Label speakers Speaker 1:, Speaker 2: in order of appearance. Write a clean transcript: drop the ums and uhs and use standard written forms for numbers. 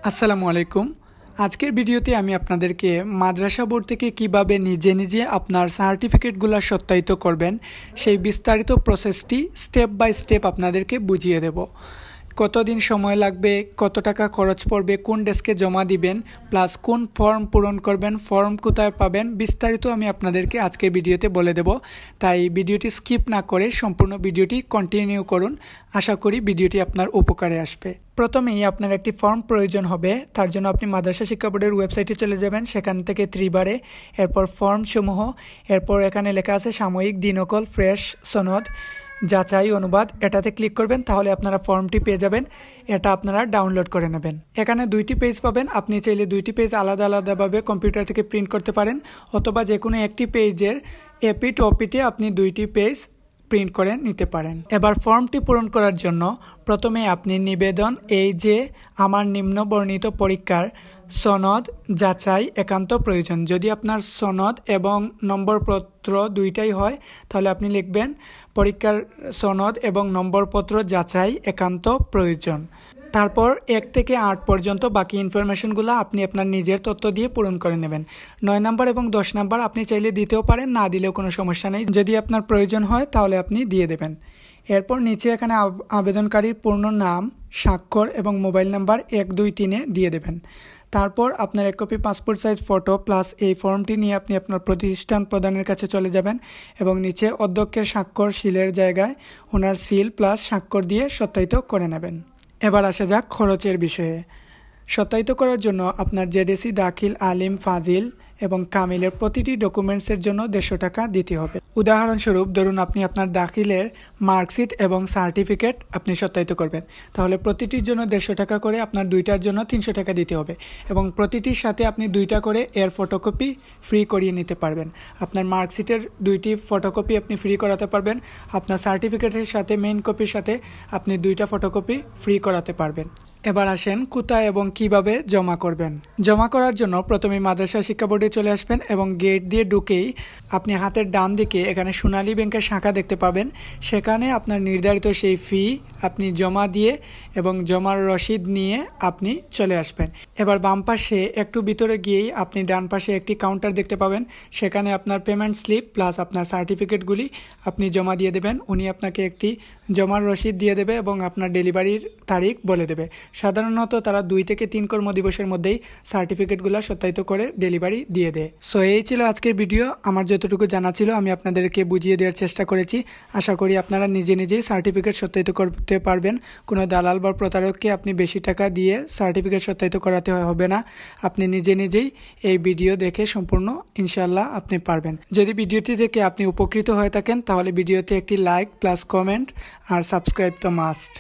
Speaker 1: আসসালামু আলাইকুম। আজকের ভিডিওতে আমি আপনাদেরকে মাদ্রাসা বোর্ড থেকে কিভাবে নিজে নিজে আপনার সার্টিফিকেটগুলো সত্যায়িত করবেন সেই বিস্তারিত প্রসেসটি স্টেপ বাই স্টেপ আপনাদেরকে বুঝিয়ে দেব। কতদিন সময় লাগবে, কত টাকা খরচ পড়বে, কোন ডেস্কে জমা দিবেন, প্লাস কোন ফর্ম পূরণ করবেন, ফর্ম কোথায় পাবেন, বিস্তারিত আমি আপনাদেরকে আজকের ভিডিওতে বলে দেব। তাই ভিডিওটি স্কিপ না করে সম্পূর্ণ ভিডিওটি কন্টিনিউ করুন। আশা করি ভিডিওটি আপনার উপকারে আসবে। প্রথমেই আপনার একটি ফর্ম প্রয়োজন হবে। তার জন্য আপনি মাদ্রাসা শিক্ষা বোর্ডের ওয়েবসাইটে চলে যাবেন, সেখান থেকে 3 বারে, এরপর ফর্ম সমূহ, এরপর এখানে লেখা আছে সাময়িক, দিনকল, ফ্রেশ, সনদ, যাচাই, অনুবাদ, এটাতে ক্লিক করবেন, তাহলে আপনারা ফর্মটি পেয়ে যাবেন। এটা আপনারা ডাউনলোড করে নেবেন। এখানে 2টি পেজ পাবেন। আপনি চাইলে 2টি পেজ আলাদা আলাদাভাবে কম্পিউটার থেকে প্রিন্ট করতে পারেন, অথবা যে কোনো একটি পেজের এপিট ওপিটে আপনি 2টি পেজ প্রিন্ট করে নিতে পারেন। এবার ফর্মটি পূরণ করার জন্য প্রথমে আপনি নিবেদন, এই যে আমার নিম্ন বর্ণিত পরীক্ষার সনদ যাচাই একান্ত প্রয়োজন। যদি আপনার সনদ এবং নম্বরপত্র দুইটাই হয়, তাহলে আপনি লিখবেন পরীক্ষার সনদ এবং নম্বরপত্র যাচাই একান্ত প্রয়োজন। তারপর 1 থেকে 8 পর্যন্ত বাকি ইনফরমেশনগুলো আপনি আপনার নিজের তথ্য দিয়ে পূরণ করে নেবেন। 9 নাম্বার এবং 10 নাম্বার আপনি চাইলে দিতেও পারেন, না দিলেও কোনো সমস্যা নেই। যদি আপনার প্রয়োজন হয় তাহলে আপনি দিয়ে দেবেন। এরপর নিচে এখানে আবেদনকারীর পূর্ণ নাম, স্বাক্ষর এবং মোবাইল নাম্বার 1, 2, 3 দিয়ে দেবেন। তারপর আপনার 1 copy passport size photo plus এই ফর্মটি নিয়ে আপনি আপনার প্রতিষ্ঠান প্রধানের কাছে চলে যাবেন এবং নিচে অধ্যক্ষের স্বাক্ষর সিলের জায়গায় ওনার সিল প্লাস স্বাক্ষর দিয়ে সত্যায়িত করে নেবেন। এবার আসা যাক খরচের বিষয়ে। সত্যায়িত করার জন্য আপনার জেডিসি, দাখিল, আলিম, ফাজিল এবং কামিলের প্রতিটি ডকুমেন্টসের জন্য 150 টাকা দিতে হবে। উদাহরণস্বরূপ ধরুন আপনি আপনার দাখিলের মার্কশিট এবং সার্টিফিকেট আপনি সত্যায়িত করবেন, তাহলে প্রতিটির জন্য 150 টাকা করে, আপনার 2টার জন্য 300 টাকা দিতে হবে এবং প্রতিটির সাথে আপনি 2টা করে এর ফটোকপি ফ্রি করিয়ে নিতে পারবেন। আপনার মার্কশিটের 2টি ফটোকপি আপনি ফ্রি করাতে পারবেন, আপনার সার্টিফিকেটের সাথে মেইন কপির সাথে আপনি 2টা ফটোকপি ফ্রি করাতে পারবেন। এবার আসেন কোথায় এবং কিভাবে জমা করবেন। জমা করার জন্য প্রথমে মাদ্রাসা শিক্ষা বোর্ডে চলে আসবেন এবং গেট দিয়ে ঢুকেই আপনি হাতের ডান দিকে এখানে সোনালী ব্যাংকের শাখা দেখতে পাবেন। সেখানে আপনার নির্ধারিত সেই ফি আপনি জমা দিয়ে এবং জমার রসিদ নিয়ে আপনি চলে আসবেন। এবার বাম পাশে একটু ভিতরে গিয়েই আপনি ডান পাশে একটি কাউন্টার দেখতে পাবেন। সেখানে আপনার পেমেন্ট স্লিপ প্লাস আপনার সার্টিফিকেটগুলি আপনি জমা দিয়ে দেবেন। উনি আপনাকে একটি জমার রসিদ দিয়ে দেবে এবং আপনার ডেলিভারির তারিখ বলে দেবে। সাধারণত তারা 2 থেকে 3 কর্মদিবসের মধ্যেই সার্টিফিকেটগুলো সত্যায়িত করে ডেলিভারি দিয়ে দেয়। সো এই ছিল আজকের ভিডিও। আমার যতটুকু জানা ছিল আমি আপনাদেরকে বুঝিয়ে দেওয়ার চেষ্টা করেছি। আশা করি আপনারা নিজে নিজেই সার্টিফিকেট সত্যায়িত করতে পারবেন। কোনো দালাল বা প্রতারককে আপনি বেশি টাকা দিয়ে সার্টিফিকেট সত্যায়িত করাতে হবে না। আপনি নিজে নিজেই এই ভিডিও দেখে সম্পূর্ণ ইনশাল্লাহ আপনি পারবেন। যদি ভিডিওটি থেকে আপনি উপকৃত হয়ে থাকেন তাহলে ভিডিওতে একটি লাইক প্লাস কমেন্ট আর সাবস্ক্রাইব তো মাস্ট।